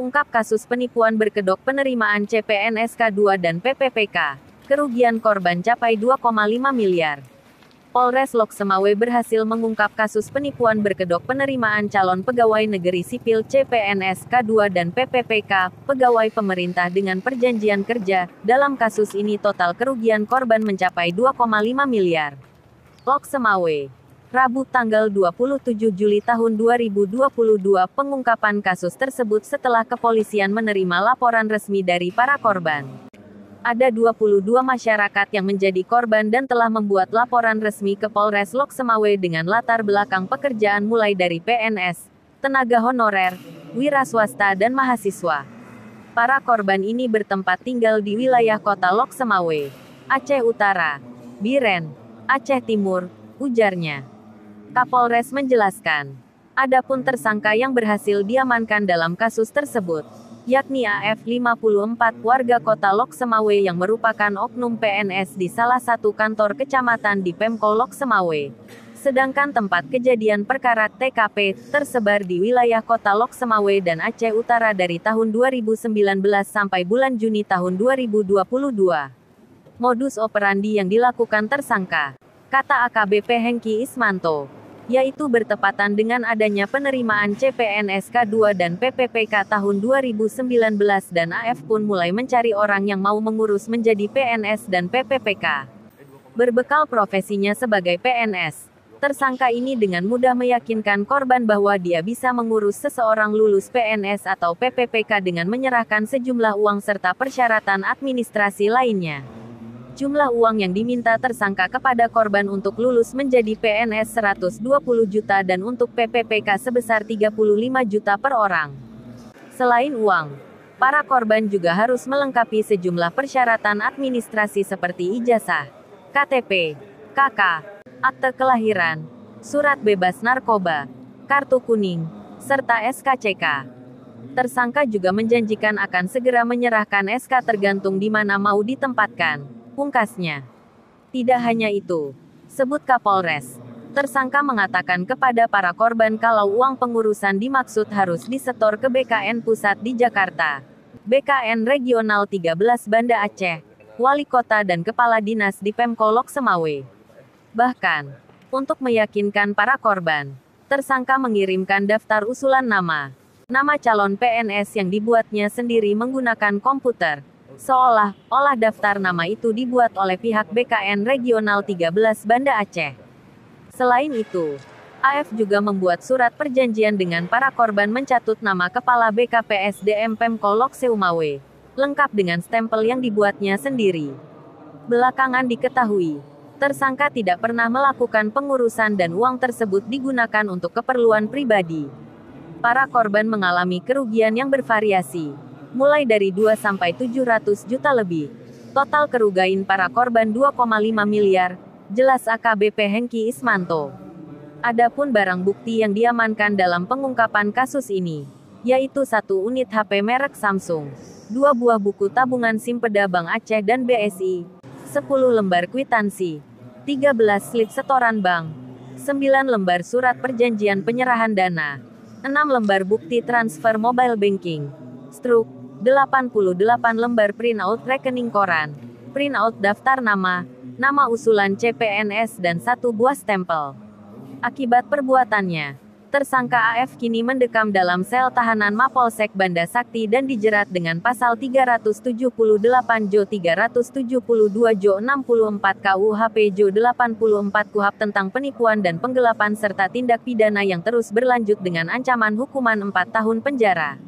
mengungkap kasus penipuan berkedok penerimaan CPNS K2 dan PPPK. Kerugian korban capai 2,5 miliar. Polres Loksemawe berhasil mengungkap kasus penipuan berkedok penerimaan calon pegawai negeri sipil CPNS K2 dan PPPK, pegawai pemerintah dengan perjanjian kerja. Dalam kasus ini total kerugian korban mencapai 2,5 miliar. Loksemawe, Rabu tanggal 27 Juli tahun 2022 pengungkapan kasus tersebut setelah kepolisian menerima laporan resmi dari para korban. Ada 22 masyarakat yang menjadi korban dan telah membuat laporan resmi ke Polres Loksemawe dengan latar belakang pekerjaan mulai dari PNS, tenaga honorer, wira swasta dan mahasiswa. Para korban ini bertempat tinggal di wilayah kota Loksemawe, Aceh Utara, Biren, Aceh Timur, ujarnya. Kapolres menjelaskan, adapun tersangka yang berhasil diamankan dalam kasus tersebut, yakni AF 54 warga kota Loksemawe yang merupakan oknum PNS di salah satu kantor kecamatan di Pemko Loksemawe. Sedangkan tempat kejadian perkara TKP tersebar di wilayah kota Loksemawe dan Aceh Utara dari tahun 2019 sampai bulan Juni tahun 2022. Modus operandi yang dilakukan tersangka, kata AKBP Hengki Ismanto, yaitu bertepatan dengan adanya penerimaan CPNS K2 dan PPPK tahun 2019 dan AF pun mulai mencari orang yang mau mengurus menjadi PNS dan PPPK. Berbekal profesinya sebagai PNS, tersangka ini dengan mudah meyakinkan korban bahwa dia bisa mengurus seseorang lulus PNS atau PPPK dengan menyerahkan sejumlah uang serta persyaratan administrasi lainnya. Jumlah uang yang diminta tersangka kepada korban untuk lulus menjadi PNS 120 juta dan untuk PPPK sebesar 35 juta per orang. Selain uang, para korban juga harus melengkapi sejumlah persyaratan administrasi seperti ijazah, KTP, KK, akte kelahiran, surat bebas narkoba, kartu kuning, serta SKCK. Tersangka juga menjanjikan akan segera menyerahkan SK tergantung di mana mau ditempatkan. Pungkasnya, tidak hanya itu, sebut Kapolres, tersangka mengatakan kepada para korban kalau uang pengurusan dimaksud harus disetor ke BKN Pusat di Jakarta, BKN Regional 13 Banda Aceh, Wali Kota dan Kepala Dinas di Pemko Loksemawe. Bahkan, untuk meyakinkan para korban, tersangka mengirimkan daftar usulan nama calon PNS yang dibuatnya sendiri menggunakan komputer. Seolah-olah daftar nama itu dibuat oleh pihak BKN Regional 13 Banda Aceh. Selain itu, AF juga membuat surat perjanjian dengan para korban mencatut nama Kepala BKPSDM Pemko Loksemawe, lengkap dengan stempel yang dibuatnya sendiri. Belakangan diketahui, tersangka tidak pernah melakukan pengurusan dan uang tersebut digunakan untuk keperluan pribadi. Para korban mengalami kerugian yang bervariasi, mulai dari 2 sampai 700 juta lebih. Total kerugian para korban 2,5 miliar, jelas AKBP Hengki Ismanto. Adapun barang bukti yang diamankan dalam pengungkapan kasus ini, yaitu 1 unit HP merek Samsung, 2 buah buku tabungan Simpeda Bank Aceh dan BSI, 10 lembar kwitansi, 13 slip setoran bank, 9 lembar surat perjanjian penyerahan dana, 6 lembar bukti transfer mobile banking, struk, 88 lembar printout rekening koran, printout daftar nama usulan CPNS dan 1 buah stempel. Akibat perbuatannya, tersangka AF kini mendekam dalam sel tahanan Mapolsek Banda Sakti dan dijerat dengan pasal 378 Jo 372 Jo 64 KUHP Jo 84 KUHP tentang penipuan dan penggelapan serta tindak pidana yang terus berlanjut dengan ancaman hukuman 4 tahun penjara.